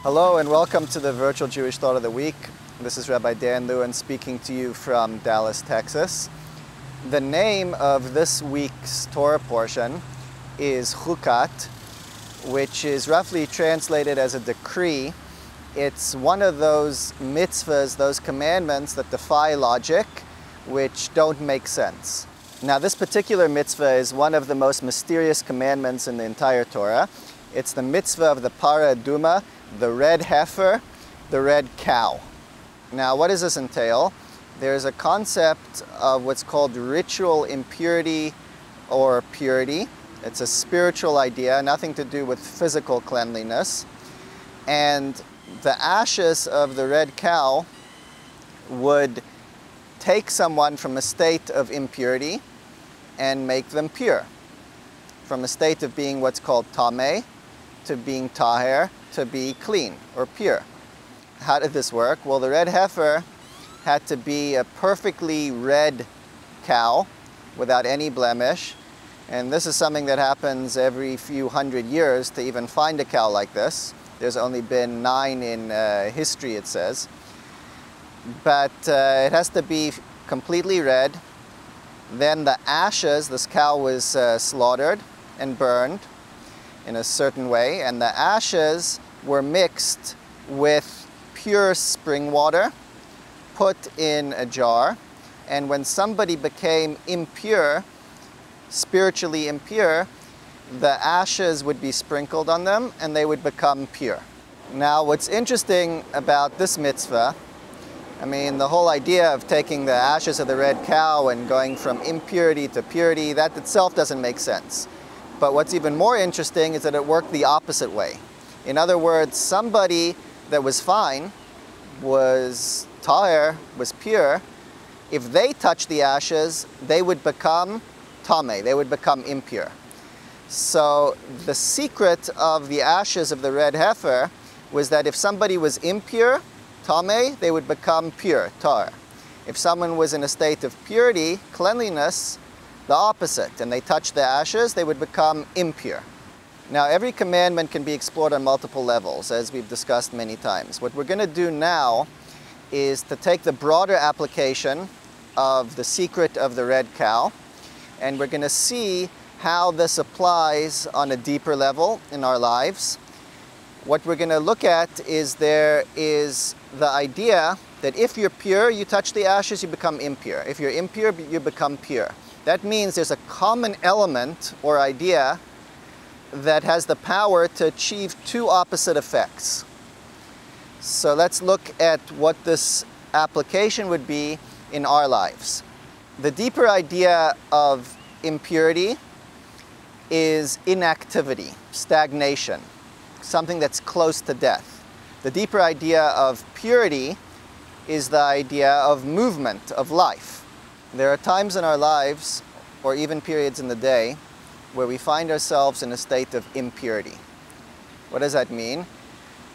Hello and welcome to the Virtual Jewish Thought of the Week. This is Rabbi Dan Lewin speaking to you from Dallas, Texas. The name of this week's Torah portion is Chukat, which is roughly translated as a decree. It's one of those mitzvahs, those commandments that defy logic, which don't make sense. Now, this particular mitzvah is one of the most mysterious commandments in the entire Torah. It's the mitzvah of the Para Aduma, the red heifer, the red cow. Now, what does this entail? There's a concept of what's called ritual impurity or purity. It's a spiritual idea, nothing to do with physical cleanliness. And the ashes of the red cow would take someone from a state of impurity and make them pure. From a state of being what's called tameh to being taher, to be clean or pure. How did this work? Well, the red heifer had to be a perfectly red cow without any blemish. And this is something that happens every few hundred years to even find a cow like this. There's only been 9 in history, it says. But it has to be completely red. Then the ashes, this cow was slaughtered and burned in a certain way, and the ashes were mixed with pure spring water, put in a jar, and when somebody became impure, spiritually impure, the ashes would be sprinkled on them and they would become pure. Now, what's interesting about this mitzvah, I mean, the whole idea of taking the ashes of the red cow and going from impurity to purity, that itself doesn't make sense. But what's even more interesting is that it worked the opposite way. In other words, somebody that was fine, was taher, was pure, if they touched the ashes, they would become tameh, they would become impure. So the secret of the ashes of the red heifer was that if somebody was impure, tameh, they would become pure, tar. If someone was in a state of purity, cleanliness, the opposite, and they touched the ashes, they would become impure. Now, every commandment can be explored on multiple levels, as we've discussed many times. What we're going to do now is to take the broader application of the secret of the red cow, and we're going to see how this applies on a deeper level in our lives. What we're going to look at is there is the idea that if you're pure, you touch the ashes, you become impure. If you're impure, you become pure. That means there's a common element or idea that has the power to achieve 2 opposite effects. So let's look at what this application would be in our lives. The deeper idea of impurity is inactivity, stagnation, something that's close to death. The deeper idea of purity is the idea of movement, of life. There are times in our lives, or even periods in the day, where we find ourselves in a state of impurity. What does that mean?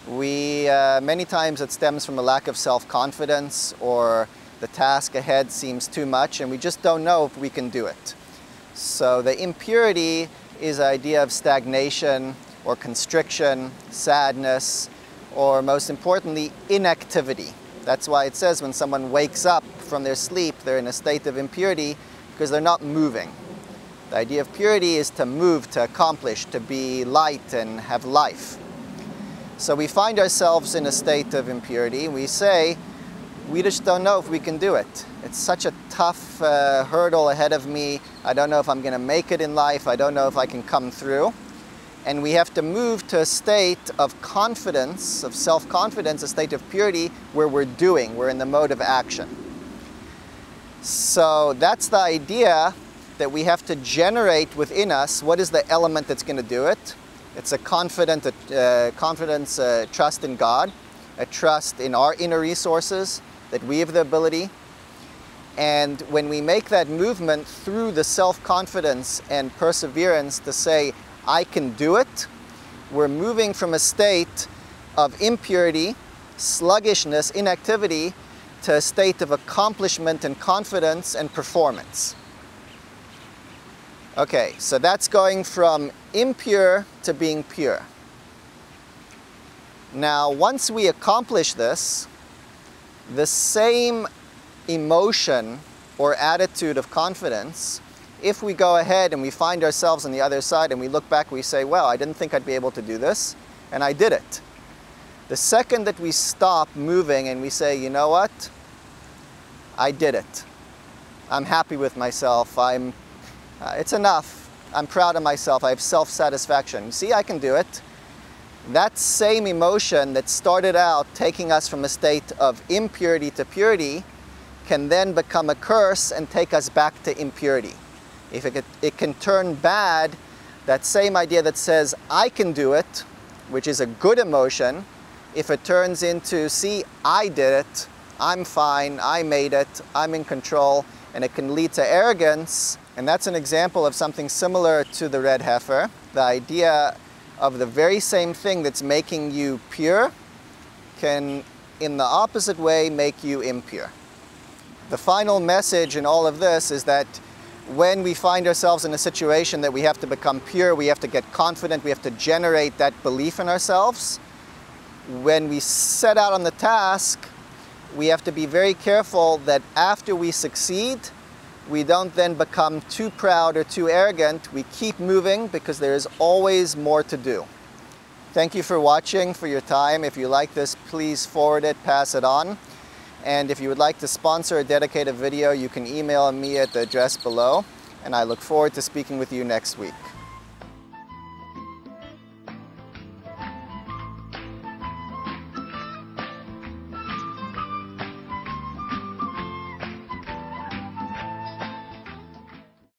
Many times it stems from a lack of self-confidence, or the task ahead seems too much and we just don't know if we can do it. So the impurity is the idea of stagnation or constriction, sadness, or most importantly, inactivity. That's why it says when someone wakes up from their sleep, they're in a state of impurity because they're not moving. The idea of purity is to move, to accomplish, to be light and have life. So we find ourselves in a state of impurity. We say, we just don't know if we can do it. It's such a tough hurdle ahead of me. I don't know if I'm going to make it in life. I don't know if I can come through. And we have to move to a state of confidence, of self-confidence, a state of purity where we're doing, we're in the mode of action. So that's the idea that we have to generate within us. What is the element that's going to do it? It's a confidence, trust in God, a trust in our inner resources, that we have the ability. And when we make that movement through the self-confidence and perseverance to say, I can do it, we're moving from a state of impurity, sluggishness, inactivity, to a state of accomplishment and confidence and performance. Okay, so that's going from impure to being pure. Now, once we accomplish this, the same emotion or attitude of confidence, if we go ahead and we find ourselves on the other side and we look back, we say, well, I didn't think I'd be able to do this, and I did it. The second that we stop moving and we say, you know what? I did it. I'm happy with myself. It's enough. I'm proud of myself. I have self-satisfaction. See, I can do it. That same emotion that started out taking us from a state of impurity to purity can then become a curse and take us back to impurity. If it can turn bad, that same idea that says, I can do it, which is a good emotion, if it turns into, see, I did it, I'm fine, I made it, I'm in control, and it can lead to arrogance. And that's an example of something similar to the red heifer. The idea of the very same thing that's making you pure can, in the opposite way, make you impure. The final message in all of this is that when we find ourselves in a situation that we have to become pure, we have to get confident, we have to generate that belief in ourselves. When we set out on the task, we have to be very careful that after we succeed, we don't then become too proud or too arrogant. We keep moving because there is always more to do. Thank you for watching, for your time. If you like this, please forward it, pass it on. And if you would like to sponsor or dedicate a video, you can email me at the address below. And I look forward to speaking with you next week.